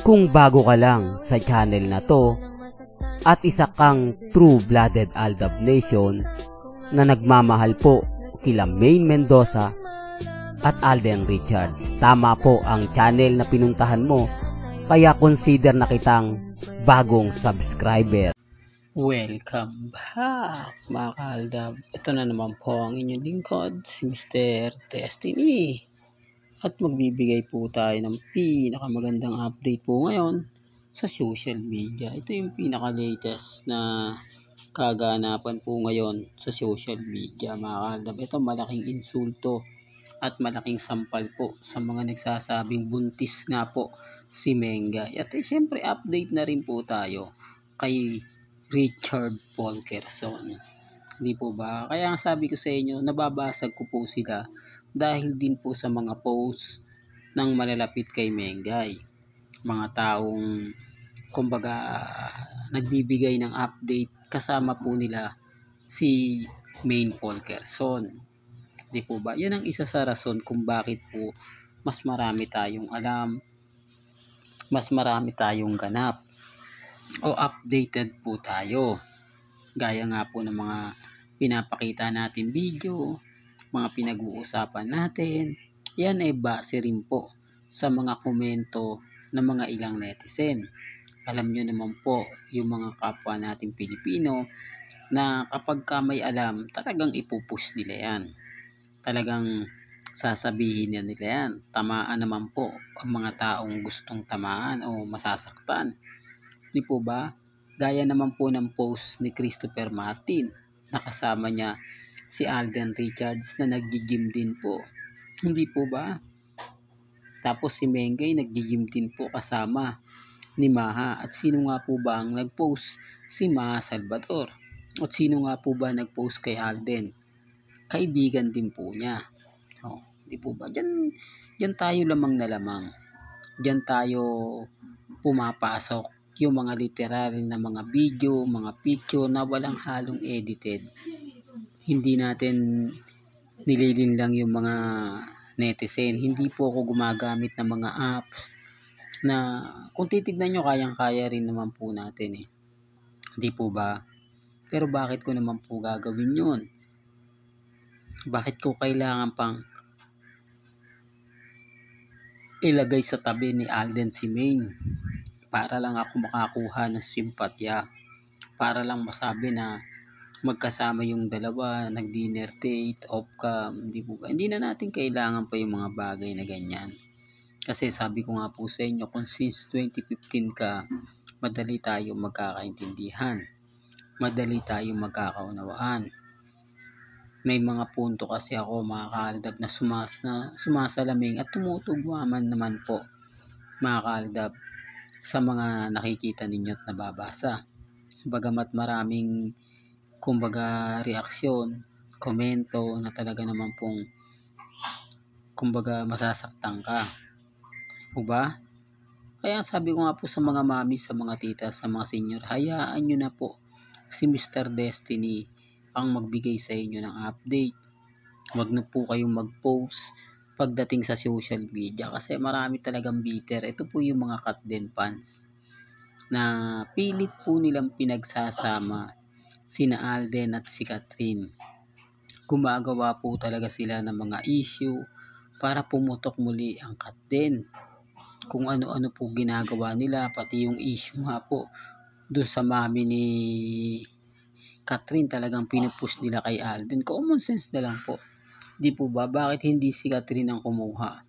Kung bago ka lang sa channel na to at isa kang true-blooded Aldab Nation na nagmamahal po kila Maine Mendoza at Alden Richards, tama po ang channel na pinuntahan mo, kaya consider na kitang bagong subscriber. Welcome back mga kaaldab. Ito na naman po ang inyong lingkod, si Mr. Destiny. At magbibigay po tayo ng pinakamagandang update po ngayon sa social media. Ito yung pinaka-latest na kaganapan po ngayon sa social media mga kaaldab. Ito malaking insulto at malaking sampal po sa mga nagsasabing buntis nga po si Mengay. At syempre update na rin po tayo kay Richard Polkerson. Hindi po ba? Kaya ang sabi ko sa inyo, nababasag ko po sila dahil din po sa mga posts ng malalapit kay Mengay. Mga taong kumbaga nagbibigay ng update kasama po nila si Maine Polkerson. Hindi po ba? Yan ang isa sa rason kung bakit po mas marami tayong alam, mas marami tayong ganap o updated po tayo. Gaya nga po ng mga pinapakita natin video, mga pinag-uusapan natin, yan ay base rin po sa mga komento ng mga ilang netizen. Alam nyo naman po yung mga kapwa nating Pilipino na kapag ka may alam, talagang ipupush nila yan. Talagang sasabihin nila yan. Tamaan naman po ang mga taong gustong tamaan o masasaktan. Di po ba? Gaya naman po ng post ni Christopher Martin, nakasama niya si Alden Richards na nag-gym din po. Hindi po ba? Tapos si Mengay nag-gym din po kasama ni Maha. At sino nga po ba ang nag-post? Si Maha Salvador. At sino nga po ba nag-post kay Alden? Kaibigan din po niya. Di po ba? Diyan tayo lamang na lamang. Diyan tayo pumapasok yung mga literal na mga video, mga picture na walang halong edited. Hindi natin nililin lang yung mga netizen. Hindi po ako gumagamit ng mga apps na kung titignan nyo kayang-kaya rin naman po natin eh. Hindi po ba? Pero bakit ko naman po gagawin yun? Bakit ko kailangan pang ilagay sa tabi ni Alden si Maine? Para lang ako makakuha ng simpatya, para lang masabi na magkasama yung dalawa, nag-dinner date, off-cam, hindi na natin kailangan pa yung mga bagay na ganyan. Kasi sabi ko nga po sa inyo, kung since 2015 ka, madali tayo magkakaintindihan, madali tayo magkakaunawaan. May mga punto kasi ako mga kaaldab na sumasalaming at tumutugwaman naman po mga kaaldab sa mga nakikita ninyo at nababasa. Bagamat maraming kumbaga reaksyon, komento na talaga naman pong kumbaga masasaktan ka. O ba? Kaya sabi ko nga po sa mga mami, sa mga tita, sa mga senior, hayaan nyo na po si Mr. Destiny ang magbigay sa inyo ng update. Wag na po kayong mag-post pagdating sa social media kasi marami talagang bitter. Ito po yung mga Katden fans na pilit po nilang pinagsasama sina Alden at si Catherine. Gumagawa po talaga sila ng mga issue para pumutok muli ang Katden. Kung ano-ano po ginagawa nila, pati yung issue nga po doon sa mami ni Catherine, talagang pinupush nila kay Alden. Common sense na lang po. Di po ba? Bakit hindi si Catherine ang kumuha?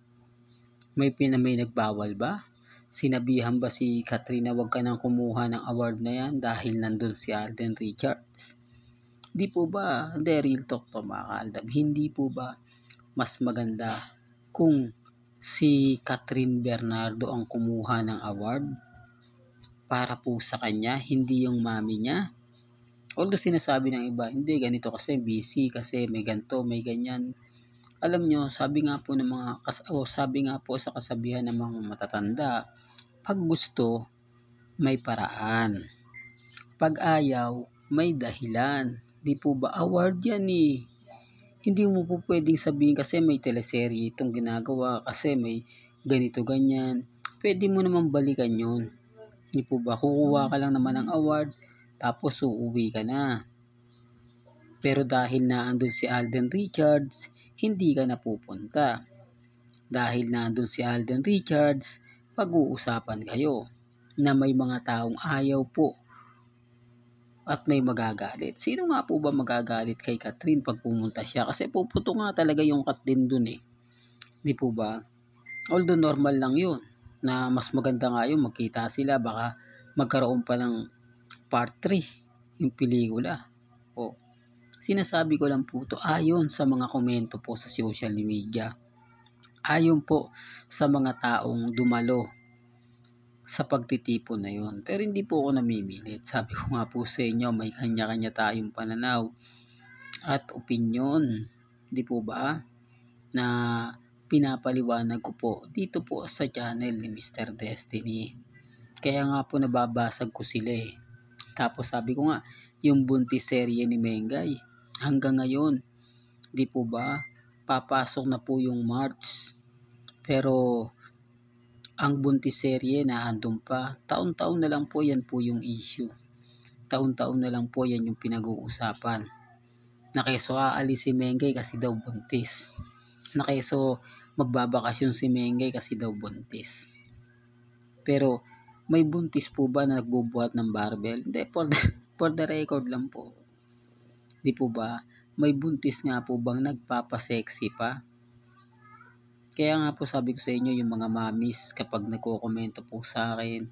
May nagbawal ba? Sinabihan ba si Catherine na wag ka nang kumuha ng award na yan dahil nandun si Alden Richards? Di po ba? Hindi, real talk to mga kaaldab. Hindi po ba mas maganda kung si Catherine Bernardo ang kumuha ng award para po sa kanya, hindi yung mami niya? Although sinasabi ng iba, hindi ganito kasi busy, kasi may ganito, may ganyan. Alam nyo, sabi nga po sa kasabihan ng mga matatanda, pag gusto, may paraan. Pag ayaw, may dahilan. Di po ba? Award yan eh. Hindi mo po pwedeng sabihin kasi may teleserye itong ginagawa, kasi may ganito ganyan. pwede mo naman balikan yun. Di po ba? Kukuha ka lang naman ng award, tapos uuwi ka na. Pero dahil naandun si Alden Richards, hindi ka na pupunta. Dahil naandun si Alden Richards, pag-uusapan kayo na may mga taong ayaw po at may magagalit. Sino nga po ba magagalit kay Catherine pag pumunta siya? Kasi puputo nga talaga yung kat din dun eh. Di po ba? Although normal lang yun, na mas maganda nga yun, magkita sila, baka magkaroon pa ng part 3 yung pelikula. O, sinasabi ko lang po to ayon sa mga komento po sa social media. Ayon po sa mga taong dumalo sa pagtitipon na yun. Pero hindi po ako namimilit. Sabi ko nga po sa inyo, may kanya-kanya tayong pananaw at opinyon. Di po ba? Na pinapaliwanag ko po dito po sa channel ni Mr. Destiny. Kaya nga po nababasag ko sila eh. Tapos sabi ko nga, yung buntis serye ni Mengay, hanggang ngayon, di po ba, papasok na po yung March. Pero ang buntis serye na andun pa, taon-taon na lang po yan po yung issue. Taon-taon na lang po yan yung pinag-uusapan. Na keso aalis si Mengay kasi daw buntis. Na keso magbabakasyon si Mengay kasi daw buntis. Pero may buntis po ba na nagbubuhat ng barbell? Hindi, for the record lang po. Di po ba? May buntis nga po bang nagpapasexy pa? Kaya nga po sabi ko sa inyo, yung mga mamis kapag nagko-komento po sa akin,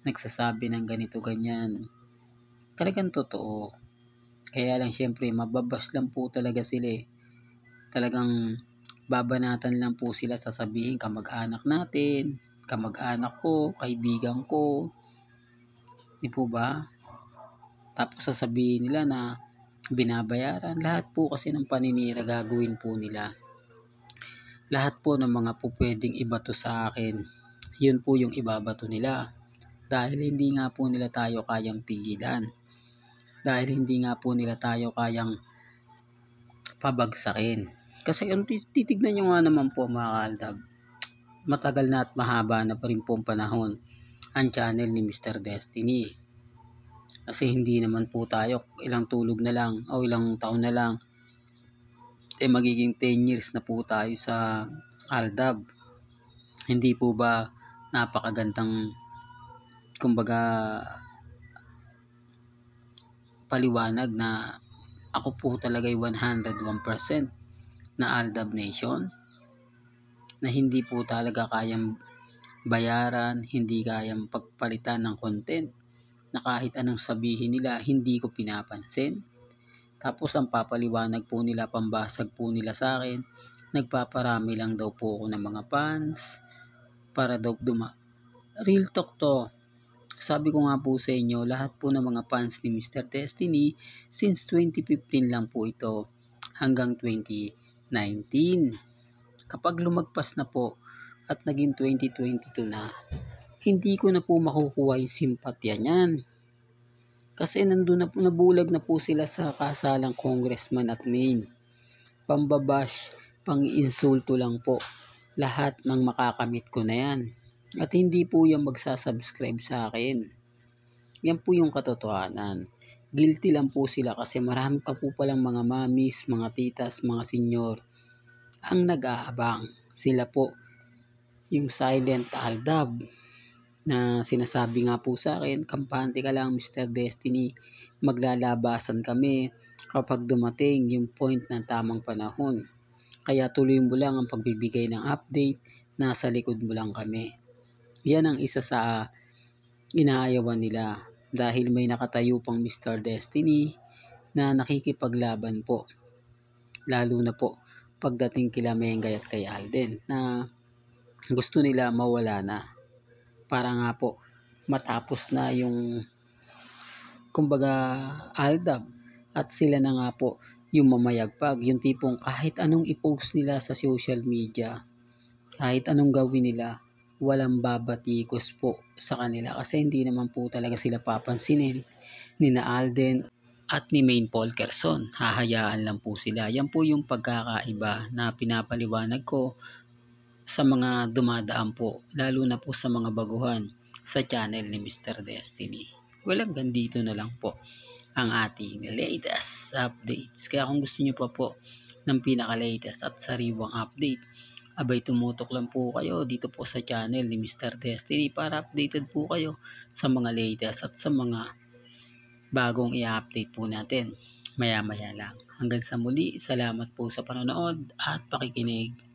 nagsasabi ng ganito ganyan, talagang totoo. Kaya lang syempre mababash lang po talaga sila eh. Talagang babanatan lang po sila, sasabihin kamag-anak natin, kamag-anak ko, kaibigan ko. Di po ba? Tapos sasabihin nila na binabayaran. Lahat po kasi ng paninira gagawin po nila. Lahat po ng mga po pwedeng ibato sa akin, yun po yung ibabato nila. Dahil hindi nga po nila tayo kayang pigilan. Dahil hindi nga po nila tayo kayang pabagsakin. Kasi kung titignan nyo nga naman po mga kaaldab, matagal na at mahaba na pa rin po panahon ang channel ni Mr. Destiny. Kasi hindi naman po tayo ilang tulog na lang o ilang taon na lang magiging 10 years na po tayo sa Aldab. Hindi po ba napakagandang kumbaga paliwanag na ako po talaga 101% na Aldab Nation, na hindi po talaga kayang bayaran, hindi kayang pagpalitan ng content, na kahit anong sabihin nila hindi ko pinapansin. Tapos ang papaliwanag po nila, pambasag po nila sa akin, nagpaparami lang daw po ako ng mga fans para daw real talk to. Sabi ko nga po sa inyo, lahat po ng mga fans ni Mr. Destiny since 2015 lang po ito hanggang 2019. Kapag lumagpas na po at naging 2022 na, hindi ko na po makukuha yung simpatya niyan. Kasi nandun na po, nabulag na po sila sa kasalang congressman at main. Pambabash, pang-insulto lang po. Lahat ng makakamit ko na yan. At hindi po yan magsasubscribe sa akin. Yan po yung katotohanan. Guilty lang po sila kasi marami pa po palang mga mamis, mga titas, mga senyor ang nag-aabang. Sila po yung silent Aldab na sinasabi nga po sa akin, kampante ka lang Mr. Destiny, maglalabasan kami kapag dumating yung point ng tamang panahon. Kaya tuloy mo lang ang pagbibigay ng update, nasa likod mo lang kami. Yan ang isa sa inaayawan nila dahil may nakatayo pang Mr. Destiny na nakikipaglaban po. Lalo na po pagdating kila Mengay at kay Alden na gusto nila mawala na. Para nga po matapos na yung kumbaga Aldab at sila na nga po yung mamayagpag, yung tipong kahit anong i-post nila sa social media, kahit anong gawin nila, walang babatikos po sa kanila kasi hindi naman po talaga sila papansinin ni na Alden at ni Maine Polkerson. Hahayaan lang po sila. Yan po yung pagkakaiba na pinapaliwanag ko sa mga dumadaan po, lalo na po sa mga baguhan sa channel ni Mr. Destiny. Well, hanggang dito na lang po ang ating latest updates. Kaya kung gusto nyo pa po ng pinaka-latest at sariwang update, abay tumutok lang po kayo dito po sa channel ni Mr. Destiny para updated po kayo sa mga latest at sa mga bagong i-update po natin maya-maya lang. Hanggang sa muli, salamat po sa panonood at pakikinig.